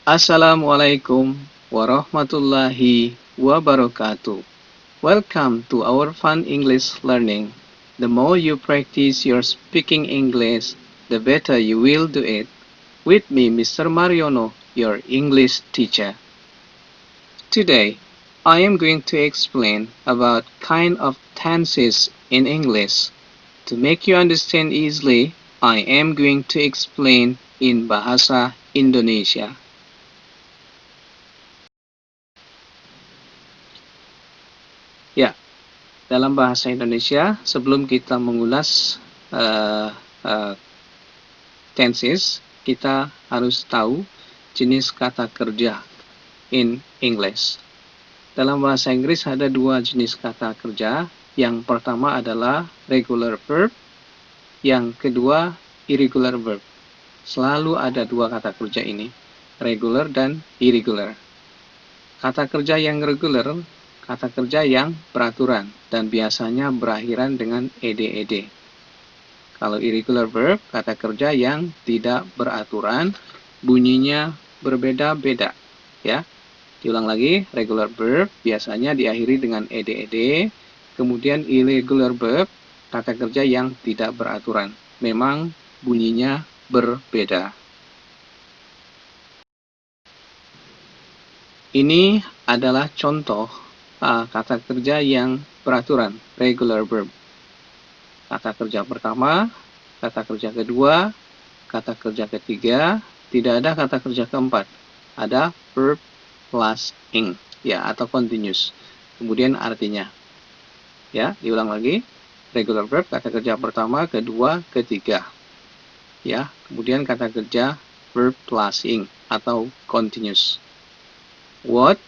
Assalamualaikum warahmatullahi wabarakatuh. Welcome to our fun English learning. The more you practice your speaking English, the better you will do it. With me, Mr. Mariono, your English teacher. Today, I am going to explain about kind of tenses in English. To make you understand easily, I am going to explain in Bahasa Indonesia. Ya, dalam bahasa Indonesia, sebelum kita mengulas uh, uh, tenses, kita harus tahu jenis kata kerja in English. Dalam bahasa Inggris ada dua jenis kata kerja. Yang pertama adalah regular verb, yang kedua irregular verb. Selalu ada dua kata kerja ini, regular dan irregular. Kata kerja yang regular, kata kerja yang beraturan dan biasanya berakhiran dengan ed. Kalau irregular verb, kata kerja yang tidak beraturan, bunyinya berbeda-beda. Ya, diulang lagi, regular verb biasanya diakhiri dengan ed. Kemudian irregular verb, kata kerja yang tidak beraturan. Memang bunyinya berbeda. Ini adalah contoh kata kerja yang beraturan, regular verb. Kata kerja pertama, kata kerja kedua, kata kerja ketiga, tidak ada kata kerja keempat. Ada verb plus ing, ya, atau continuous. Kemudian artinya. Ya, diulang lagi. Regular verb, kata kerja pertama, kedua, ketiga. Ya, kemudian kata kerja verb plus ing atau continuous. What,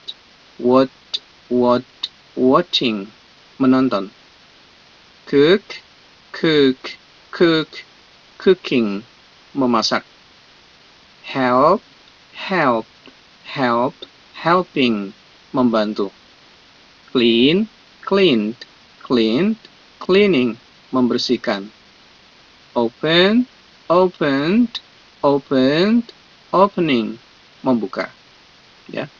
watching, menonton. Cook, cooking, memasak. Help, helping, membantu. Clean, cleaning, membersihkan. Open, opening, membuka. Ya.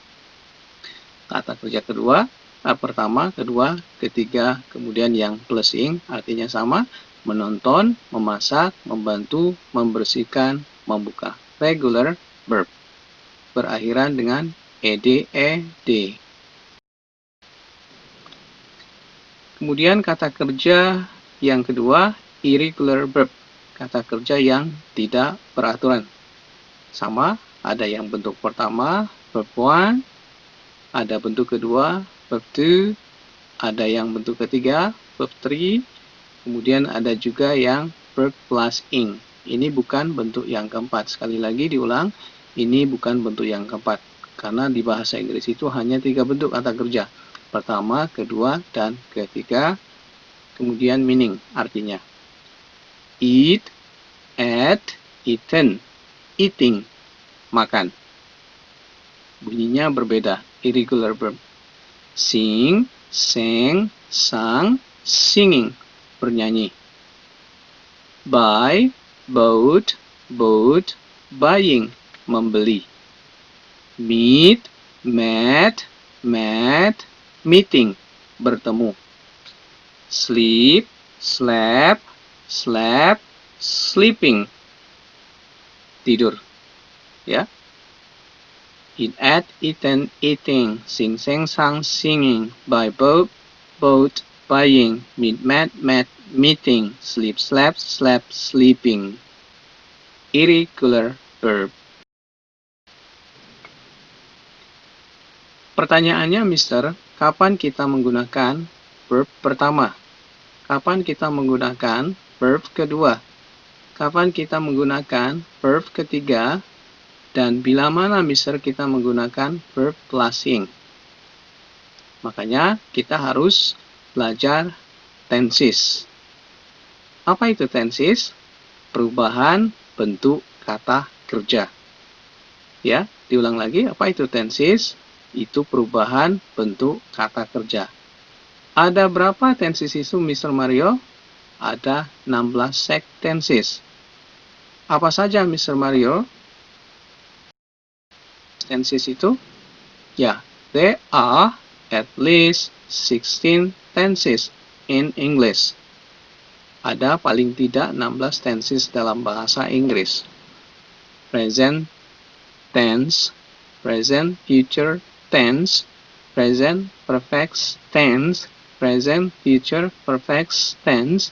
Kata kerja kedua, pertama, kedua, ketiga, kemudian yang plus ing artinya sama, menonton, memasak, membantu, membersihkan, membuka. Regular verb berakhiran dengan ed. Kemudian kata kerja yang kedua, irregular verb, kata kerja yang tidak beraturan. Sama, ada yang bentuk pertama, verb 1, ada bentuk kedua, verb 2, ada yang bentuk ketiga, verb 3, kemudian ada juga yang verb plus ing. Ini bukan bentuk yang keempat. Sekali lagi diulang, ini bukan bentuk yang keempat. Karena di bahasa Inggris itu hanya 3 bentuk kata kerja. Pertama, kedua, dan ketiga. Kemudian meaning, artinya. Eat, ate, eaten, eating, makan. Bunyinya berbeda, irregular verb. Sing, sang, sang, singing, bernyanyi. Buy, bought, buying, membeli. Meet, met, meeting, bertemu. Sleep, slept, sleeping, tidur. Ya. Eat, ate, eaten, eating. Sing, sang, sang, singing. Buy, bought, buying. Meet, met, meeting. Sleep, slept, sleeping. Irregular verb. Pertanyaannya, Mister, kapan kita menggunakan verb pertama? Kapan kita menggunakan verb kedua? Kapan kita menggunakan verb ketiga? Dan bila mana Mister kita menggunakan verb plus ing? Makanya kita harus belajar tenses. Apa itu tenses? Perubahan bentuk kata kerja. Ya, diulang lagi, apa itu tenses? Itu perubahan bentuk kata kerja. Ada berapa tenses itu, Mr. Mario? Ada 16 set tenses. Apa saja, Mr. Mario? tenses itu? Ya, there are at least 16 tenses in English. Ada paling tidak 16 tenses dalam bahasa Inggris. Present tense, present future tense, present perfect tense, present future perfect tense,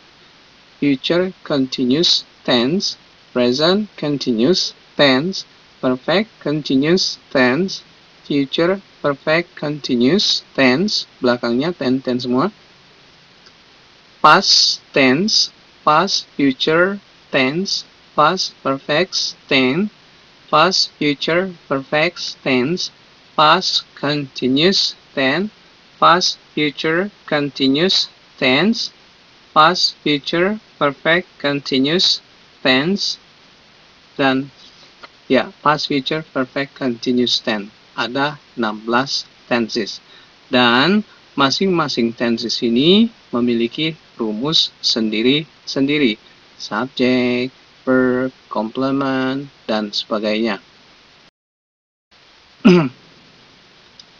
future continuous tense, present continuous tense, perfect continuous tense, future perfect continuous tense, belakangnya ten semua, past tense, past future tense, past perfect tense, past future perfect tense, past continuous tense, past future continuous tense, past future perfect continuous tense, dan ya, past future perfect continuous tense. Ada 16 tenses. Dan masing-masing tenses ini memiliki rumus sendiri-sendiri. Subject, verb, complement, dan sebagainya.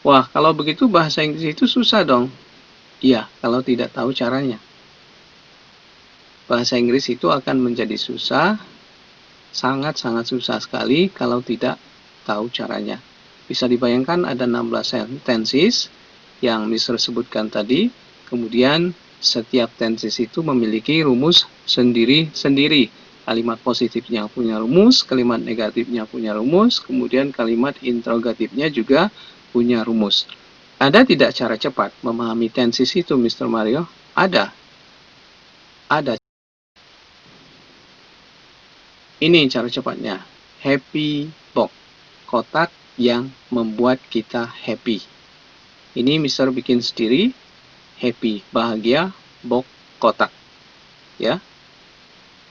Wah, kalau begitu bahasa Inggris itu susah dong. Iya, kalau tidak tahu caranya. Bahasa Inggris itu akan menjadi susah, sangat-sangat susah sekali kalau tidak tahu caranya. Bisa dibayangkan ada 16 tenses yang Mister sebutkan tadi, kemudian setiap tenses itu memiliki rumus sendiri-sendiri. Kalimat positifnya punya rumus, kalimat negatifnya punya rumus, kemudian kalimat interrogatifnya juga punya rumus. Ada tidak cara cepat memahami tenses itu, Mr. Mario? Ada. Ada. Ini cara cepatnya. Happy box. Kotak yang membuat kita happy. Ini Mister bikin sendiri. Happy, bahagia, box, kotak. Ya.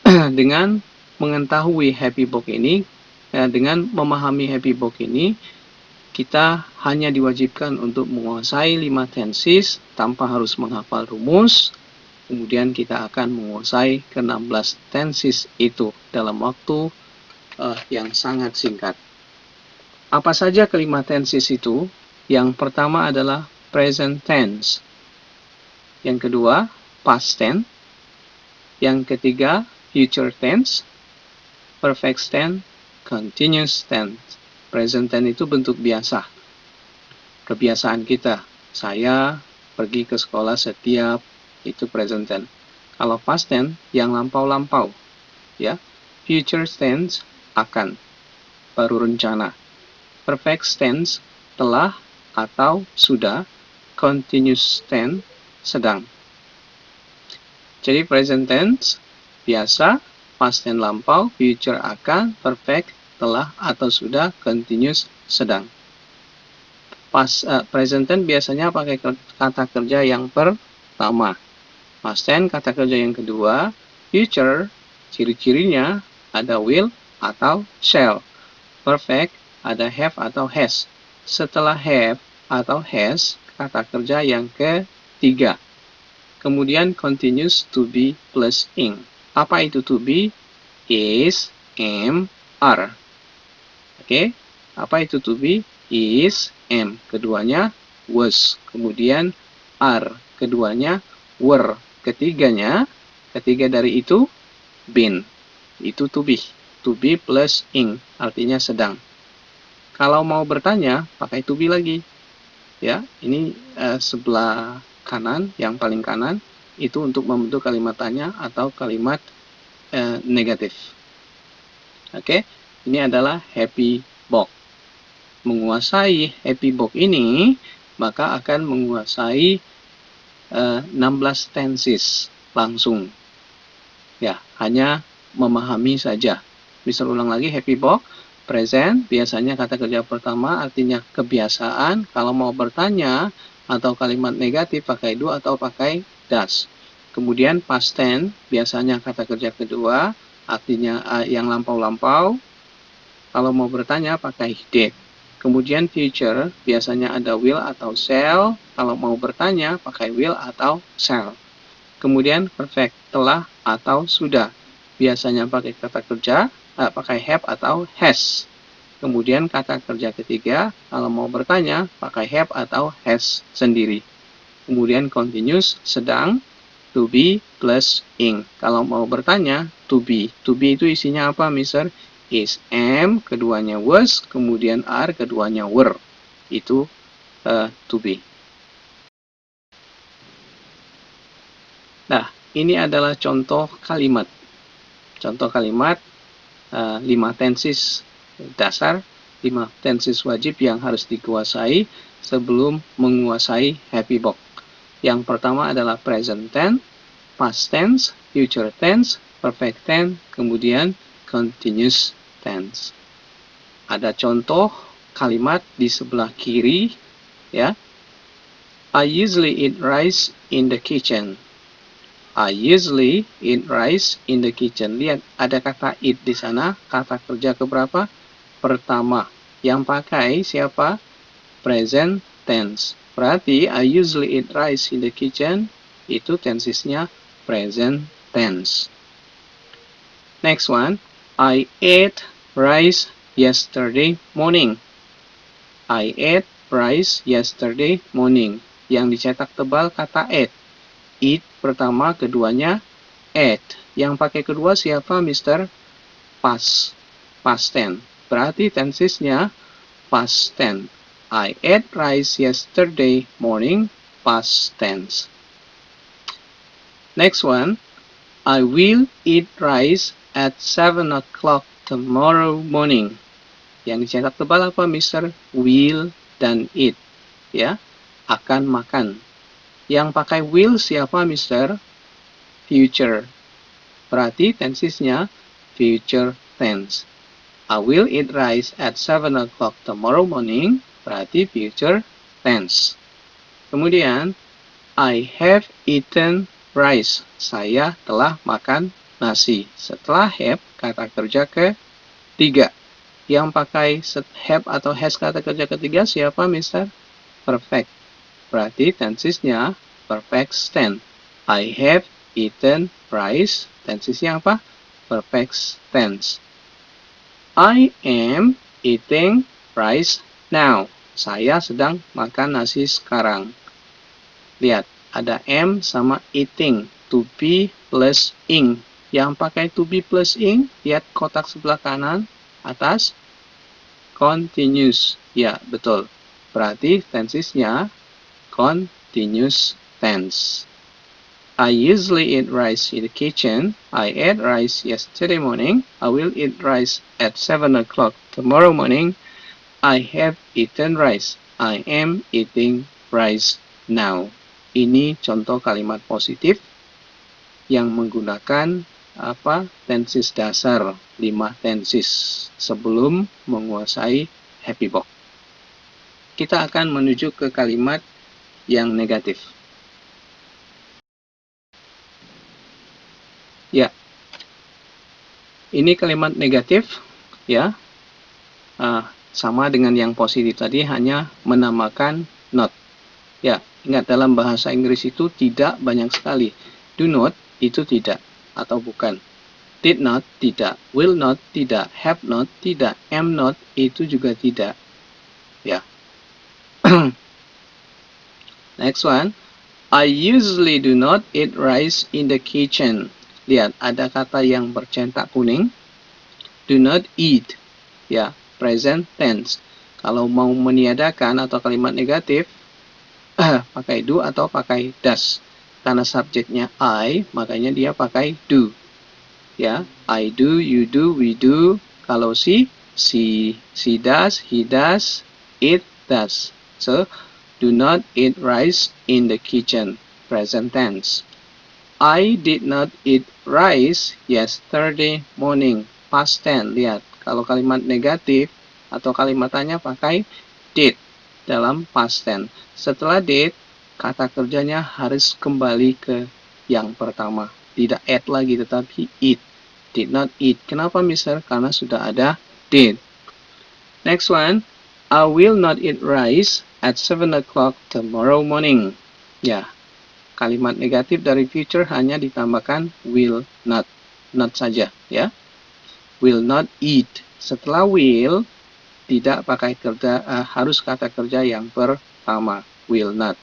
Dengan mengetahui happy box ini, dengan memahami happy box ini, kita hanya diwajibkan untuk menguasai 5 tenses tanpa harus menghafal rumus. Kemudian kita akan menguasai ke-16 tenses itu dalam waktu yang sangat singkat. Apa saja kelima tenses itu? Yang pertama adalah present tense. Yang kedua, past tense. Yang ketiga, future tense. Perfect tense, continuous tense. Present tense itu bentuk biasa. Kebiasaan kita. Saya pergi ke sekolah setiap, itu present tense. Kalau past tense, yang lampau-lampau. Ya. Future tense, akan. Baru rencana. Perfect tense, telah atau sudah. Continuous tense, sedang. Jadi present tense, biasa. Past tense, lampau. Future, akan. Perfect, telah atau sudah. Continuous, sedang. Present tense biasanya pakai kata kerja yang pertama. Past tense, kata kerja yang kedua. Future, ciri-cirinya ada will atau shall. Perfect, ada have atau has. Setelah have atau has, kata kerja yang ketiga. Kemudian continuous, to be plus ing. Apa itu to be? Is, am, are. Oke, apa itu to be? Is, am. Keduanya was. Kemudian are. Keduanya were. Ketiganya, ketiga dari itu, been. Itu to be. To be plus ing, artinya sedang. Kalau mau bertanya, pakai to be lagi. Ya, ini sebelah kanan, yang paling kanan, itu untuk membentuk kalimat tanya atau kalimat negatif. Oke, ini adalah happy box. Menguasai happy box ini, maka akan menguasai 16 tenses langsung. Ya, hanya memahami saja. Bisa ulang lagi, happy box. Present, biasanya kata kerja pertama artinya kebiasaan. Kalau mau bertanya atau kalimat negatif pakai do atau pakai does. Kemudian past tense, biasanya kata kerja kedua artinya yang lampau-lampau. Kalau mau bertanya pakai did. Kemudian future, biasanya ada will atau shall. Kalau mau bertanya pakai will atau shall. Kemudian perfect, telah atau sudah. Biasanya pakai kata kerja, pakai have atau has. Kemudian kata kerja ketiga, kalau mau bertanya, pakai have atau has sendiri. Kemudian continuous, sedang, to be plus ing. Kalau mau bertanya, to be. To be itu isinya apa, Mister? Is, am, keduanya was, kemudian are, keduanya were. Itu to be. Nah, ini adalah contoh kalimat. Contoh kalimat 5 tenses dasar, 5 tenses wajib yang harus dikuasai sebelum menguasai happy box. Yang pertama adalah present tense, past tense, future tense, perfect tense, kemudian continuous tense. Ada contoh kalimat di sebelah kiri, ya. I usually eat rice in the kitchen. I usually eat rice in the kitchen. Lihat, ada kata eat di sana. Kata kerja keberapa? Pertama. Yang pakai siapa? Present tense. Berarti I usually eat rice in the kitchen. Itu tensesnya present tense. Next one. I ate rice yesterday morning. I ate rice yesterday morning. Yang dicetak tebal kata ate. Eat pertama, keduanya ate. Yang pakai kedua siapa, Mister? Past tense. Berarti tensesnya past tense. I ate rice yesterday morning, past tense. Next one. I will eat rice at 7 o'clock tomorrow morning. Yang dicetak tebal apa, Mister? Will dan eat. Ya, akan makan. Yang pakai will siapa, Mister? Future. Berarti tensesnya future tense. I will eat rice at 7 o'clock tomorrow morning. Berarti future tense. Kemudian, I have eaten rice. Saya telah makan nasi. Setelah have, kata kerja ketiga. Yang pakai have atau has kata kerja ketiga siapa, Mister? Perfect. Berarti tensesnya perfect tense. I have eaten rice. Tensesnya apa? Perfect tense. I am eating rice now. Saya sedang makan nasi sekarang. Lihat, ada am sama eating. To be plus ing. Yang pakai to be plus ing, lihat kotak sebelah kanan atas. Continuous. Ya, betul. Berarti tensesnya continuous tense. I usually eat rice in the kitchen. I ate rice yesterday morning. I will eat rice at 7 o'clock tomorrow morning. I have eaten rice. I am eating rice now. Ini contoh kalimat positif yang menggunakan tenses dasar, 5 tenses sebelum menguasai happy box. Kita akan menuju ke kalimat yang negatif. Ya, ini kalimat negatif, ya, sama dengan yang positif tadi, hanya menambahkan not. Ya, ingat dalam bahasa Inggris itu tidak banyak sekali. Do not itu tidak atau bukan. Did not tidak, will not tidak, have not tidak, am not itu juga tidak. Ya. Next one. I usually do not eat rice in the kitchen. Lihat, ada kata yang bercentak kuning. Do not eat. Ya, present tense. Kalau mau meniadakan atau kalimat negatif, pakai do atau pakai does. Karena subjeknya I, makanya dia pakai do. Ya, I do, you do, we do. Kalau she does, he does, it does. So, do not eat rice in the kitchen. Present tense. I did not eat rice yesterday morning. Past tense. Lihat, kalau kalimat negatif atau kalimat tanya pakai did dalam past tense. Setelah did, kata kerjanya harus kembali ke yang pertama. Tidak add lagi, tetapi eat. Did not eat. Kenapa, Mister? Karena sudah ada did. Next one. I will not eat rice at 7 o'clock tomorrow morning. Ya, kalimat negatif dari future hanya ditambahkan will not. Not saja, ya. Will not eat. Setelah will, tidak pakai kerja, harus kata kerja yang pertama, will not.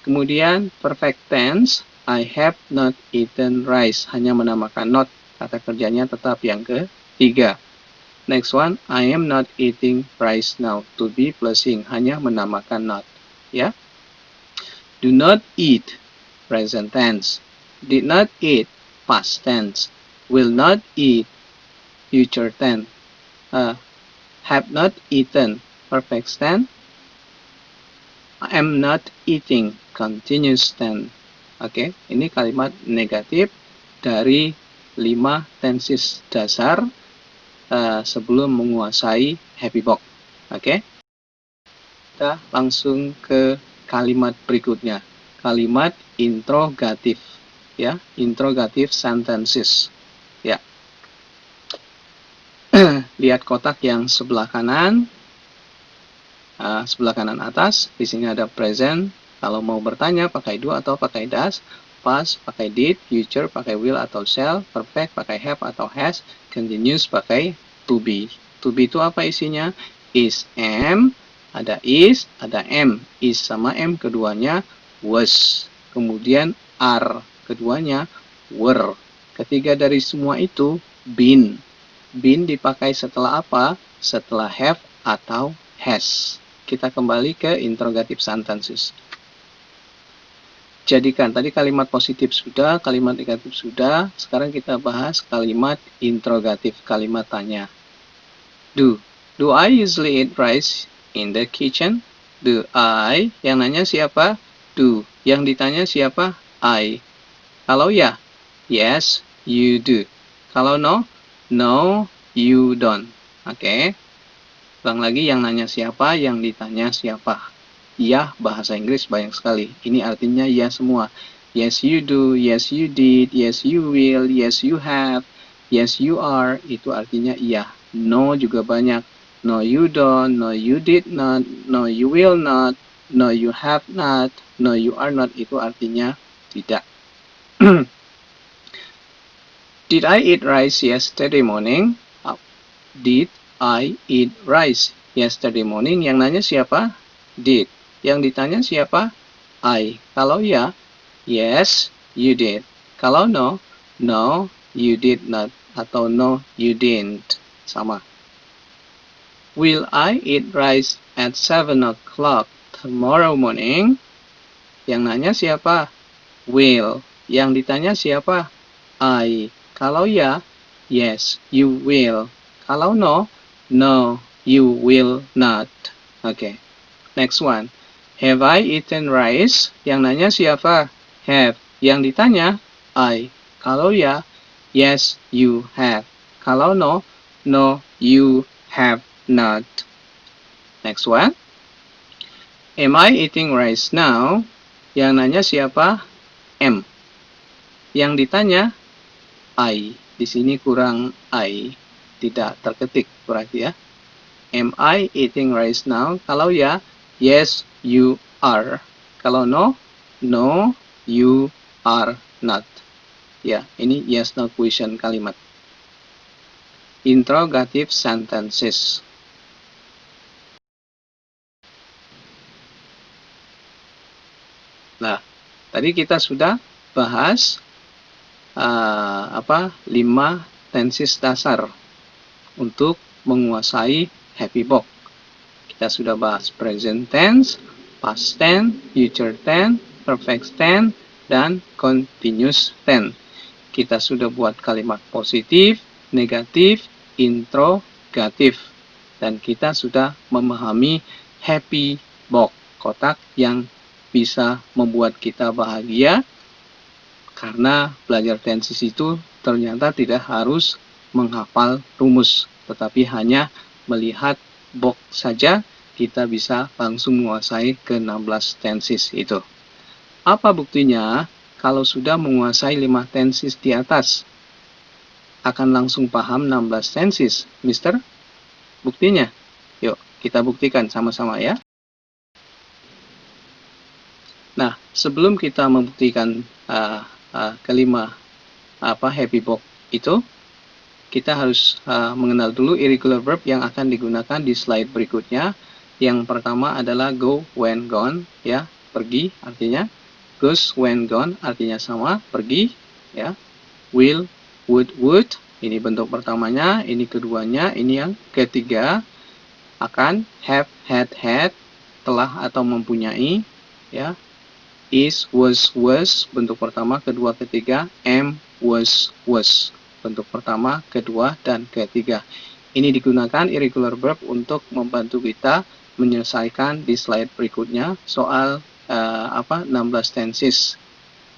Kemudian perfect tense, I have not eaten rice, hanya menambahkan not, kata kerjanya tetap yang ketiga. Next one, I am not eating rice now, to be plus ing, hanya menambahkan not, ya. Do not eat, present tense. Did not eat, past tense. Will not eat, future tense. Have not eaten, perfect tense. I am not eating, continuous tense. Oke, ini kalimat negatif dari 5 tenses dasar sebelum menguasai happy vogue. Oke, kita langsung ke kalimat berikutnya. Kalimat interrogatif, ya, interrogative sentences. Ya, lihat kotak yang sebelah kanan. Sebelah kanan atas, di sini ada present. Kalau mau bertanya pakai do atau pakai does, past pakai did, future pakai will atau shall, perfect pakai have atau has, continuous pakai to be. To be itu apa isinya? Is, am, ada is, ada am. Is sama am keduanya was. Kemudian are keduanya were. Ketiga dari semua itu been. Been dipakai setelah apa? Setelah have atau has. Kita kembali ke interrogative sentences. Jadikan, tadi kalimat positif sudah, kalimat negatif sudah. Sekarang kita bahas kalimat interrogatif, kalimat tanya. Do I usually eat rice in the kitchen? Do I, yang nanya siapa? Do. Yang ditanya siapa? I. Kalau ya, yes, you do. Kalau no, no, you don't. Oke. Ulang lagi, yang nanya siapa, yang ditanya siapa. Ya, bahasa Inggris banyak sekali. Ini artinya ya semua. Yes you do, yes you did, yes you will, yes you have, yes you are. Itu artinya iya. No juga banyak. No you don't, no you did not, no you will not, no you have not, no you are not. Itu artinya tidak. Did I eat rice yesterday morning? Did I eat rice yesterday morning? Yang nanya siapa? Did. Yang ditanya siapa? I. Kalau ya, yes, you did. Kalau no, no, you did not. Atau no, you didn't. Sama. Will I eat rice at 7 o'clock tomorrow morning? Yang nanya siapa? Will. Yang ditanya siapa? I. Kalau ya, yes, you will. Kalau no, no, you will not. Oke. Next one. Have I eaten rice? Yang nanya siapa? Have. Yang ditanya? I. Kalau ya, yes, you have. Kalau no, no, you have not. Next one. Am I eating rice now? Yang nanya siapa? Am. Yang ditanya? I. Di sini kurang I. Tidak terketik berarti ya. Am I eating rice now? Kalau ya, yes, you are. Kalau no, no, you are not. Ya, ini yes no question kalimat. Interrogative sentences. Nah, tadi kita sudah bahas 5 tenses dasar untuk menguasai happy vogue. Kita sudah bahas present tense, past tense, future tense, perfect tense, dan continuous tense. Kita sudah buat kalimat positif, negatif, interrogatif. Dan kita sudah memahami happy vogue, kotak yang bisa membuat kita bahagia. Karena belajar tenses itu ternyata tidak harus menghafal rumus, tetapi hanya melihat box saja kita bisa langsung menguasai ke 16 tenses itu. Apa buktinya? Kalau sudah menguasai 5 tenses di atas, akan langsung paham 16 tenses, Mister? Buktinya? Yuk, kita buktikan sama-sama ya. Nah, sebelum kita membuktikan kelima happy vogue itu, kita harus mengenal dulu irregular verb yang akan digunakan di slide berikutnya. Yang pertama adalah go, when, gone, ya, pergi artinya. Goes, when, gone artinya sama, pergi, ya. Will, would, ini bentuk pertamanya, ini keduanya, ini yang ketiga. Akan, have, had, telah atau mempunyai, ya. Is, was, bentuk pertama, kedua, ketiga. Am, was, bentuk pertama, kedua, dan ketiga. Ini digunakan irregular verb untuk membantu kita menyelesaikan di slide berikutnya soal 16 tenses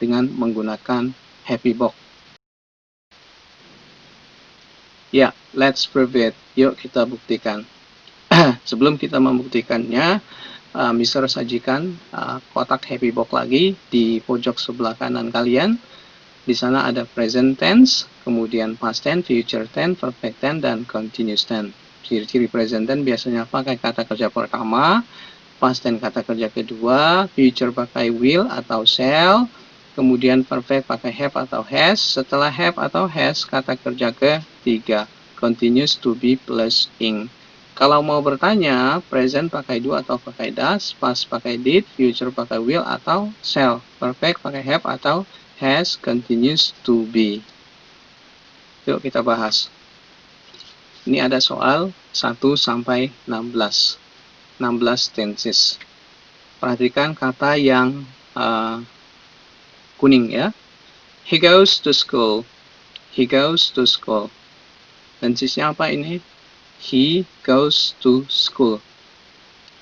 dengan menggunakan happy box. Ya, let's prove it. Yuk kita buktikan. Sebelum kita membuktikannya, Mister sajikan kotak happy box lagi di pojok sebelah kanan kalian. Di sana ada present tense, kemudian past tense, future tense, perfect tense, dan continuous tense. Ciri-ciri present tense biasanya pakai kata kerja pertama, past tense kata kerja kedua, future pakai will atau shall, kemudian perfect pakai have atau has, setelah have atau has kata kerja ketiga, continuous to be plus ing. Kalau mau bertanya, present pakai do atau pakai does, past pakai did, future pakai will atau shall, perfect pakai have atau has, continues to be. Yuk kita bahas. Ini ada soal 1 sampai 16. 16 tenses. Perhatikan kata yang kuning ya. He goes to school. He goes to school. Tensesnya apa ini? He goes to school.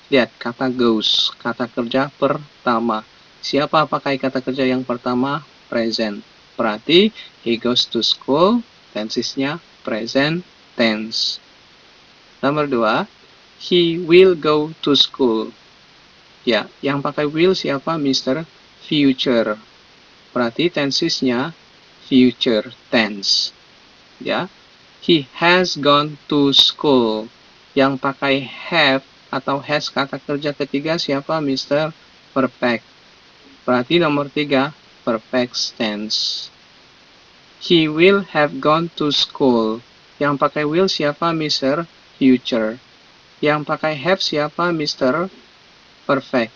Lihat kata goes, kata kerja pertama. Siapa pakai kata kerja yang pertama? Present. Berarti he goes to school, tensesnya present tense. Nomor 2, he will go to school. Ya, yang pakai will siapa? Mr. Future. Berarti tensesnya future tense. Ya, he has gone to school. Yang pakai have atau has kata kerja ketiga siapa? Mr. Perfect. Berarti nomor 3, perfect tense. He will have gone to school. Yang pakai will siapa? Mr. Future. Yang pakai have siapa? Mr. Perfect.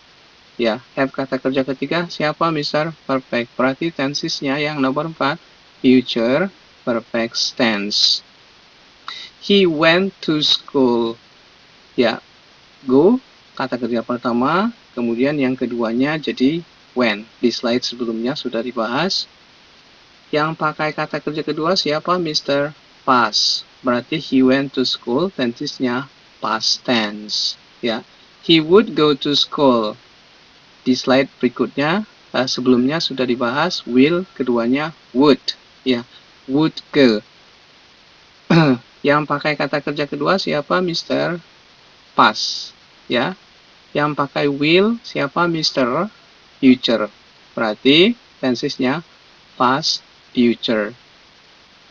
Ya, have kata kerja ketiga siapa? Mr. Perfect. Berarti tensesnya yang nomor 4, future perfect tense. He went to school. Ya, go kata kerja pertama, kemudian yang keduanya jadi when. Di slide sebelumnya sudah dibahas. Yang pakai kata kerja kedua siapa? Mr. Pass. Berarti he went to school, tensesnya past tense. Ya, he would go to school. Di slide berikutnya sebelumnya sudah dibahas will, keduanya would. Ya, would go. Yang pakai kata kerja kedua siapa? Mr. Pass. Ya, yang pakai will siapa? Mr. Future. Berarti tensesnya past future.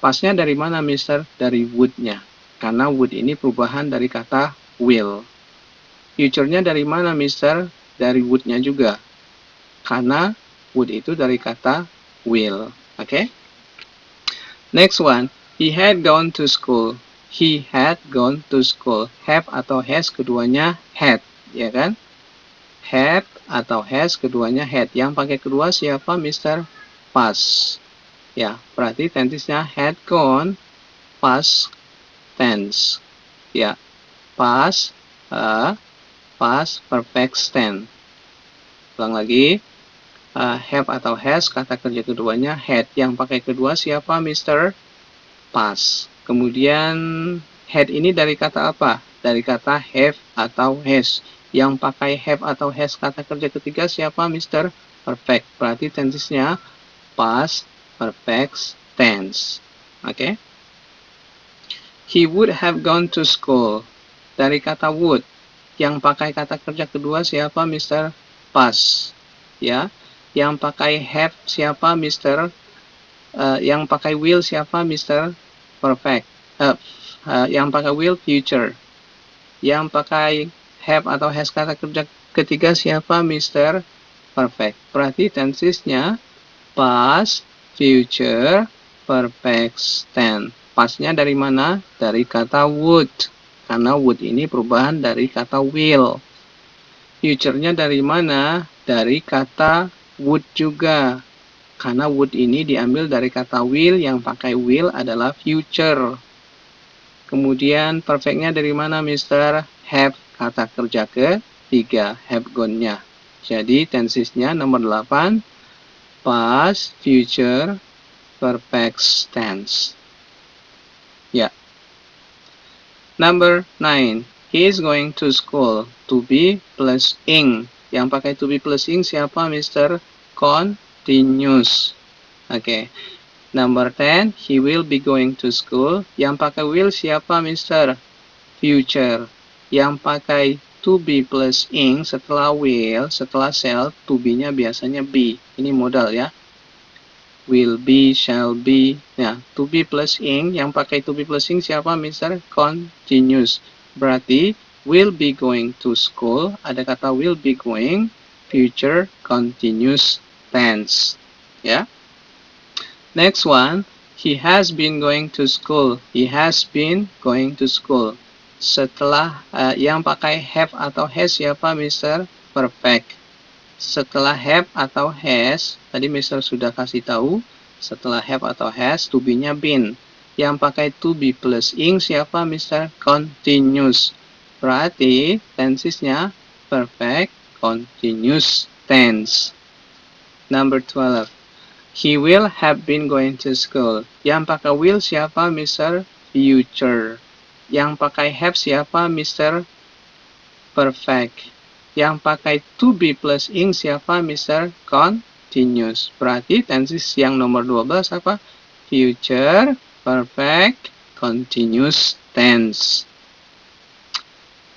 Pastnya dari mana, Mister? Dari would-nya. Karena would ini perubahan dari kata will. Future-nya dari mana, Mister? Dari would-nya juga. Karena would itu dari kata will. Oke? Next one. He had gone to school. He had gone to school. Have atau has keduanya had. Ya kan? Had atau has keduanya had. Yang pakai kedua siapa? Mr. Pass. Ya, berarti tensesnya had gone, past tense. Ya, past perfect tense. Ulang lagi, have atau has kata kerja keduanya had. Yang pakai kedua siapa? Mr. Pass. Kemudian had ini dari kata apa? Dari kata have atau has. Yang pakai have atau has kata kerja ketiga siapa? Mr. Perfect. Berarti tensesnya past perfect tense. Oke. He would have gone to school. Dari kata would. Yang pakai kata kerja kedua siapa? Mr. Pass. Ya. Yang pakai have siapa? Mr. Yang pakai will siapa? Mr. Perfect. Yang pakai will future. Yang pakai have atau has kata kerja ketiga siapa? Mr. Perfect. Berarti tensesnya past future perfect tense. Pastnya dari mana? Dari kata would. Karena would ini perubahan dari kata will. Future-nya dari mana? Dari kata would juga. Karena would ini diambil dari kata will, yang pakai will adalah future. Kemudian perfect-nya dari mana, Mister? Have, kata kerja ketiga, have gone-nya. Jadi tensesnya nomor 8, past, future, perfect tense. Ya. Number 9. He is going to school. To be plus ing. Yang pakai to be plus ing siapa, Mister? Continuous. Oke. Number 10. He will be going to school. Yang pakai will siapa, Mister? Future. Yang pakai to be plus ing setelah will, setelah shall, to be-nya biasanya be. Ini modal ya. Will be, shall be. Ya, to be plus ing, yang pakai to be plus ing siapa, Mister? Continuous. Berarti will be going to school, ada kata will be going, future continuous tense. Ya. Next one, he has been going to school. He has been going to school. Setelah yang pakai have atau has siapa, Mister? Perfect. Setelah have atau has, tadi Mister sudah kasih tahu, setelah have atau has, to be-nya been. Yang pakai to be plus ing siapa, Mister? Continuous. Berarti tensesnya perfect continuous tense. Number 12. He will have been going to school. Yang pakai will siapa, Mister? Future. Yang pakai have siapa, Mister? Perfect. Yang pakai to be plus ing siapa, Mister? Continuous. Berarti tenses yang nomor 12 apa? Future, perfect, continuous tense.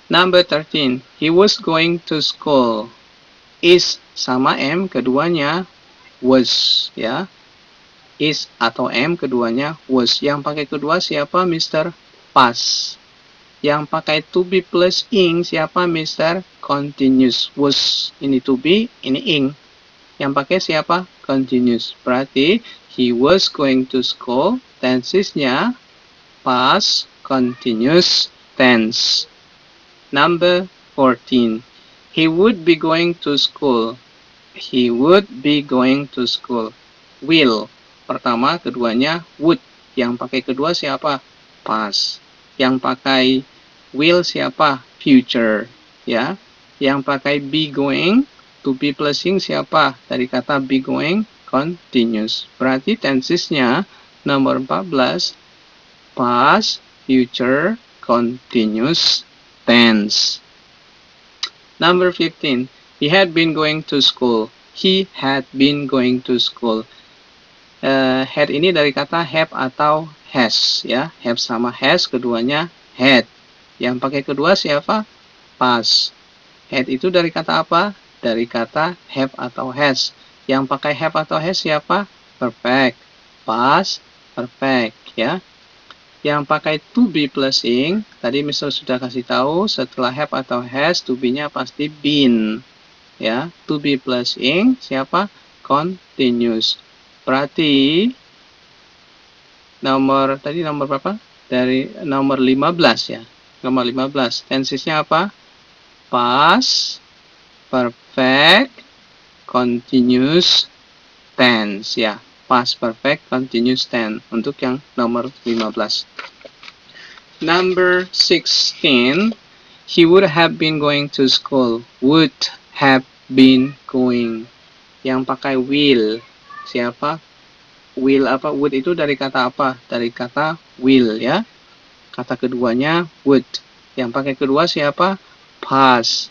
Number 13. He was going to school. Is sama am keduanya was, ya. Is atau am keduanya was. Yang pakai kedua siapa, Mister? Past. Yang pakai to be plus ing siapa, Mister? Continuous. Was ini to be, ini ing. Yang pakai siapa? Continuous. Berarti he was going to school, tensesnya past continuous tense. Number 14. He would be going to school. He would be going to school. Will. Pertama, keduanya would. Yang pakai kedua siapa? Past. Yang pakai will siapa? Future. Ya. Yang pakai be going, to be plusing siapa? Dari kata be going, continuous. Berarti tensesnya nomor 14, past, future, continuous tense. Number 15. He had been going to school. He had been going to school. Had ini dari kata have atau has, ya. Have sama has, keduanya had. Yang pakai kedua siapa? Past. Had itu dari kata apa? Dari kata have atau has. Yang pakai have atau has siapa? Perfect. Past, perfect, ya. Yang pakai to be plus ing, tadi Mister sudah kasih tahu, setelah have atau has, to be-nya pasti been. Ya, to be plus ing siapa? Continuous. Berarti tadi nomor berapa? Dari nomor 15 ya. Nomor 15. Tensesnya apa? Past, perfect, continuous tense ya. Past perfect continuous tense untuk yang nomor 15. Number 16. He would have been going to school. Would have been going. Yang pakai will. Siapa? Will apa? Would itu dari kata apa? Dari kata will ya. Kata keduanya would. Yang pakai kedua siapa? Past.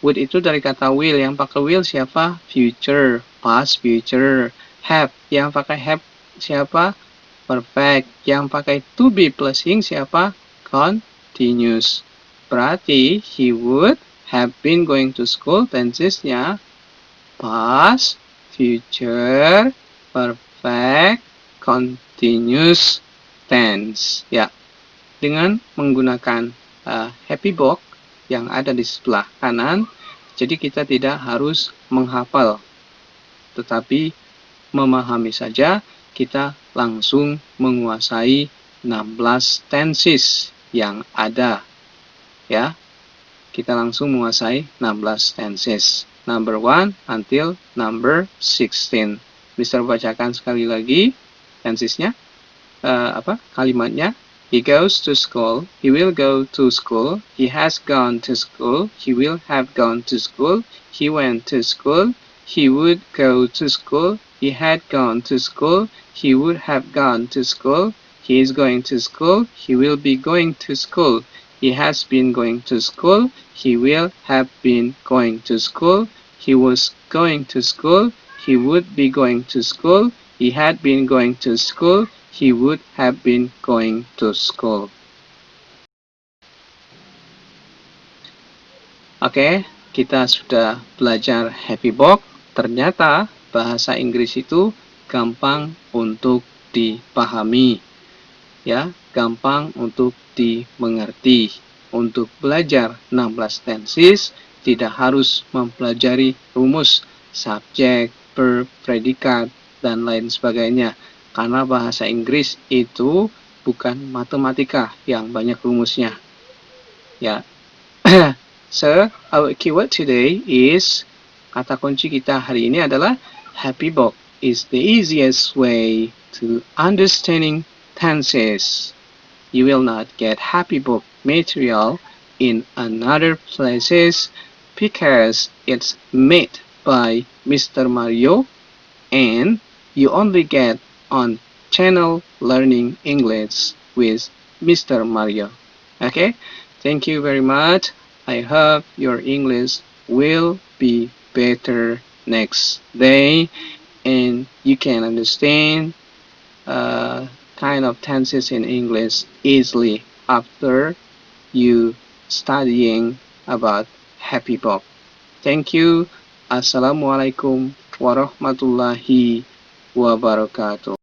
Would itu dari kata will. Yang pakai will siapa? Future. Past, future. Have. Yang pakai have siapa? Perfect. Yang pakai to be plusing siapa? Continuous. Berarti he would have been going to school, tensesnya past, future, perfect, continuous tense. Ya. Dengan menggunakan happy box yang ada di sebelah kanan, jadi kita tidak harus menghafal, tetapi memahami saja, kita langsung menguasai 16 tenses yang ada. Ya, kita langsung menguasai 16 tenses. Number 1 until number 16. Mister bacakan sekali lagi tensesnya. Kalimatnya. He goes to school. He will go to school. He has gone to school. He will have gone to school. He went to school. He would go to school. He had gone to school. He would have gone to school. He is going to school. He will be going to school. He has been going to school. He will have been going to school. He was going to school. He would be going to school. He had been going to school. He would have been going to school. Oke, kita sudah belajar happy book. Ternyata bahasa Inggris itu gampang untuk dipahami. Ya, gampang untuk dimengerti. Untuk belajar 16 tenses, tidak harus mempelajari rumus, subjek, verb, predikat, dan lain sebagainya. Karena bahasa Inggris itu bukan matematika yang banyak rumusnya. Ya. So, our keyword today is, kata kunci kita hari ini adalah happy book is the easiest way to understanding tenses. You will not get happy book material in another places because it's made by Mr. Mario and you only get on channel Learning English with Mr. Mario. Okay, thank you very much. I hope your English will be better next day and you can understand kind of tenses in English easily after you studying about happy book. Thank you. Assalamualaikum warahmatullahi wabarakatuh.